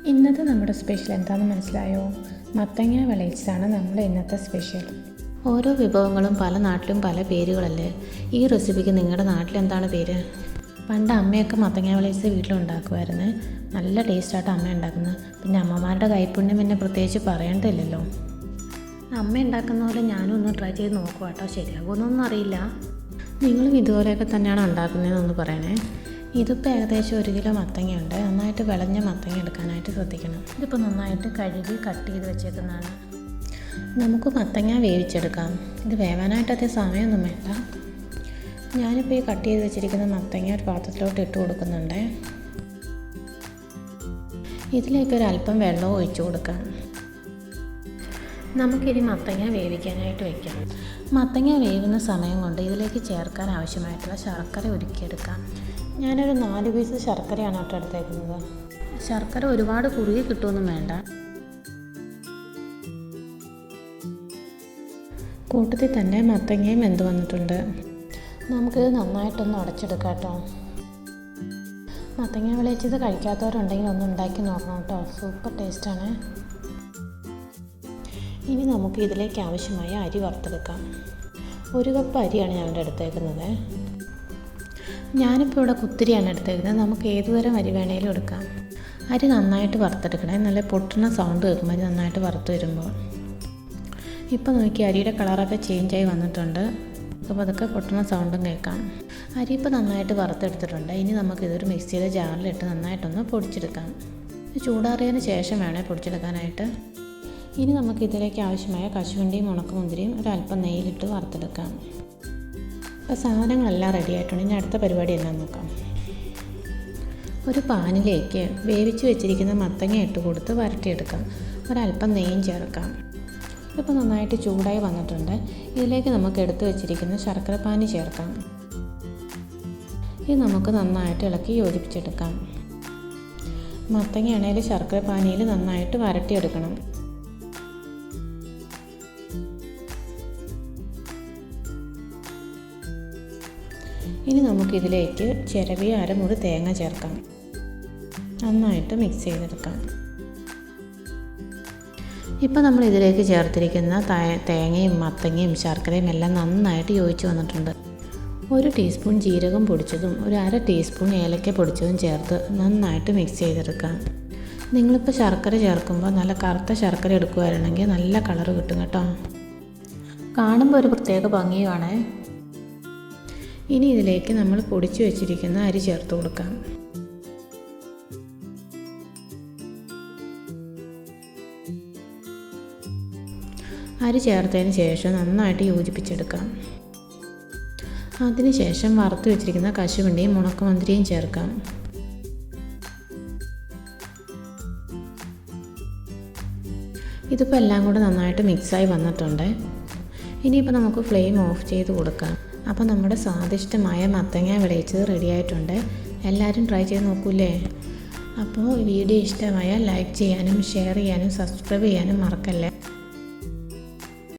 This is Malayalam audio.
ഇന്നത്തെ നമ്മുടെ സ്പെഷ്യൽ എന്താണെന്ന് മനസ്സിലായോ? മത്തങ്ങ വിളയിച്ചതാണ് നമ്മുടെ ഇന്നത്തെ സ്പെഷ്യൽ. ഓരോ വിഭവങ്ങളും പല നാട്ടിലും പല പേരുകളല്ലേ. ഈ റെസിപ്പിക്ക് നിങ്ങളുടെ നാട്ടിൽ എന്താണ് പേര്? പണ്ട് അമ്മയൊക്കെ മത്തങ്ങ വിളയിച്ചത് വീട്ടിലുണ്ടാക്കുമായിരുന്നു. നല്ല ടേസ്റ്റായിട്ട് അമ്മ ഉണ്ടാക്കുന്നത്. പിന്നെ അമ്മമാരുടെ കൈപ്പുണ്യം പിന്നെ പ്രത്യേകിച്ച് പറയേണ്ടതില്ലല്ലോ. അമ്മ ഉണ്ടാക്കുന്ന പോലെ ഞാനും ഒന്ന് ട്രൈ ചെയ്ത് നോക്കുക കേട്ടോ. ശരിയാകുമെന്നൊന്നും അറിയില്ല. നിങ്ങളും ഇതുപോലെയൊക്കെ തന്നെയാണ് ഉണ്ടാക്കുന്നതെന്നൊന്ന് പറയണേ. ഇതിപ്പോൾ ഏകദേശം 1 കിലോ മത്തങ്ങയുണ്ട്. നന്നായിട്ട് വിളഞ്ഞ മത്തങ്ങ എടുക്കാനായിട്ട് ശ്രദ്ധിക്കണം. ഇതിപ്പോൾ നന്നായിട്ട് കഴുകി കട്ട് ചെയ്ത് വെച്ചേക്കുന്നതാണ്. നമുക്ക് മത്തങ്ങ വേവിച്ചെടുക്കാം. ഇത് വേവാനായിട്ട് അധികം സമയമൊന്നും വേണ്ട. ഞാനിപ്പോൾ ഈ കട്ട് ചെയ്ത് വെച്ചിരിക്കുന്ന മത്തങ്ങ ഒരു പാത്രത്തിലോട്ട് ഇട്ട് കൊടുക്കുന്നുണ്ട്. ഇതിലേക്ക് ഒരല്പം വെള്ളവും ഒഴിച്ചു കൊടുക്കാം. നമുക്കിനി മത്തങ്ങ വേവിക്കാനായിട്ട് വയ്ക്കാം. മത്തങ്ങ വേവുന്ന സമയം കൊണ്ട് ഇതിലേക്ക് ചേർക്കാൻ ആവശ്യമായിട്ടുള്ള ശർക്കര ഉരുക്കിയെടുക്കാം. ഞാനൊരു 4 പീസ് ശർക്കരയാണ് കേട്ടോ എടുത്തേക്കുന്നത്. ശർക്കര ഒരുപാട് കുറുകി കിട്ടുമൊന്നും വേണ്ട. കൂട്ടത്തിൽ തന്നെ മത്തങ്ങയും വെന്ത് വന്നിട്ടുണ്ട്. നമുക്കിത് നന്നായിട്ടൊന്ന് ഉടച്ചെടുക്കാം കേട്ടോ. മത്തങ്ങ വിളയിച്ചത് കഴിക്കാത്തവരുണ്ടെങ്കിൽ ഒന്ന് ഉണ്ടാക്കി നോക്കണം കേട്ടോ. സൂപ്പർ ടേസ്റ്റാണ്. ഇനി നമുക്ക് ഇതിലേക്ക് ആവശ്യമായ അരി വറുത്തെടുക്കാം. 1 കപ്പ് അരിയാണ് ഞാനിവിടെ എടുത്തേക്കുന്നത്. ഞാനിപ്പോൾ ഇവിടെ കുത്തിരിയാണ് എടുത്തേക്കുന്നത്. നമുക്ക് ഏതുതരം അരി വേണേലും എടുക്കാം. അരി നന്നായിട്ട് വറുത്തെടുക്കണേ. നല്ല പൊട്ടുന്ന സൗണ്ട് കേൾക്കും അരി നന്നായിട്ട് വറുത്ത് വരുമ്പോൾ. ഇപ്പോൾ നോക്കി അരിയുടെ കളറൊക്കെ ചേഞ്ചായി വന്നിട്ടുണ്ട്. അപ്പോൾ അതൊക്കെ പൊട്ടുന്ന സൗണ്ടും കേൾക്കാം. അരി ഇപ്പോൾ നന്നായിട്ട് വറുത്തെടുത്തിട്ടുണ്ട്. ഇനി നമുക്കിതൊരു മിക്സിയുടെ ജാറിലിട്ട് നന്നായിട്ടൊന്ന് പൊടിച്ചെടുക്കാം. ചൂടാറിയതിന് ശേഷം വേണേൽ പൊടിച്ചെടുക്കാനായിട്ട്. ഇനി നമുക്കിതിലേക്ക് ആവശ്യമായ കശുവണ്ടിയും ഉണക്കമുന്തിരിയും ഒരല്പം നെയ്യിലിട്ട് വറുത്തെടുക്കാം. അപ്പോൾ സാധനങ്ങളെല്ലാം റെഡി ആയിട്ടുണ്ട്. ഇനി അടുത്ത പരിപാടി എല്ലാം നോക്കാം. ഒരു പാനിലേക്ക് വേവിച്ച് വെച്ചിരിക്കുന്ന മത്തങ്ങ ഇട്ട് കൊടുത്ത് വരട്ടിയെടുക്കാം. ഒരല്പം നെയ്യും ചേർക്കാം. ഇപ്പോൾ നന്നായിട്ട് ചൂടായി വന്നിട്ടുണ്ട്. ഇതിലേക്ക് നമുക്ക് എടുത്ത് വെച്ചിരിക്കുന്ന ശർക്കരപ്പാനി ചേർക്കാം. ഇത് നമുക്ക് നന്നായിട്ട് ഇളക്കി യോജിപ്പിച്ചെടുക്കാം. മത്തങ്ങയാണെങ്കിൽ ശർക്കരപ്പാനിയിൽ നന്നായിട്ട് വരട്ടിയെടുക്കണം. ഇനി നമുക്കിതിലേക്ക് ചിരവിയ അരമുറി തേങ്ങ ചേർക്കാം. നന്നായിട്ട് മിക്സ് ചെയ്തെടുക്കാം. ഇപ്പോൾ നമ്മൾ ഇതിലേക്ക് ചേർത്തിരിക്കുന്ന തേങ്ങയും മത്തങ്ങയും ശർക്കരയും എല്ലാം നന്നായിട്ട് യോജിച്ച് വന്നിട്ടുണ്ട്. 1 ടീസ്പൂൺ ജീരകം പൊടിച്ചതും 1/2 ടീസ്പൂൺ ഏലക്ക പൊടിച്ചതും ചേർത്ത് നന്നായിട്ട് മിക്സ് ചെയ്തെടുക്കാം. നിങ്ങളിപ്പോൾ ശർക്കര ചേർക്കുമ്പോൾ നല്ല കറുത്ത ശർക്കര എടുക്കുകയാണെങ്കിൽ നല്ല കളറ് കിട്ടും കേട്ടോ. കാണുമ്പോൾ ഒരു പ്രത്യേക ഭംഗിയുമാണ്. ഇനി ഇതിലേക്ക് നമ്മൾ പൊടിച്ചു വെച്ചിരിക്കുന്ന അരി ചേർത്ത് കൊടുക്കാം. അരി ചേർത്തതിന് ശേഷം നന്നായിട്ട് യോജിപ്പിച്ചെടുക്കാം. അതിനുശേഷം വറുത്ത് വെച്ചിരിക്കുന്ന കശുവണ്ടിയും ഉണക്കമുന്തിരിയും ചേർക്കാം. ഇതിപ്പോൾ എല്ലാം കൂടെ നന്നായിട്ട് മിക്സായി വന്നിട്ടുണ്ട്. ഇനിയിപ്പോൾ നമുക്ക് ഫ്ലെയിം ഓഫ് ചെയ്ത് കൊടുക്കാം. അപ്പോൾ നമ്മുടെ സ്വാദിഷ്ടമായ മത്തങ്ങ വിളയിച്ചത് റെഡി ആയിട്ടുണ്ട്. എല്ലാവരും ട്രൈ ചെയ്ത് നോക്കൂലേ? അപ്പോൾ വീഡിയോ ഇഷ്ടമായാൽ ലൈക്ക് ചെയ്യാനും ഷെയർ ചെയ്യാനും സബ്സ്ക്രൈബ് ചെയ്യാനും മറക്കല്ലേ.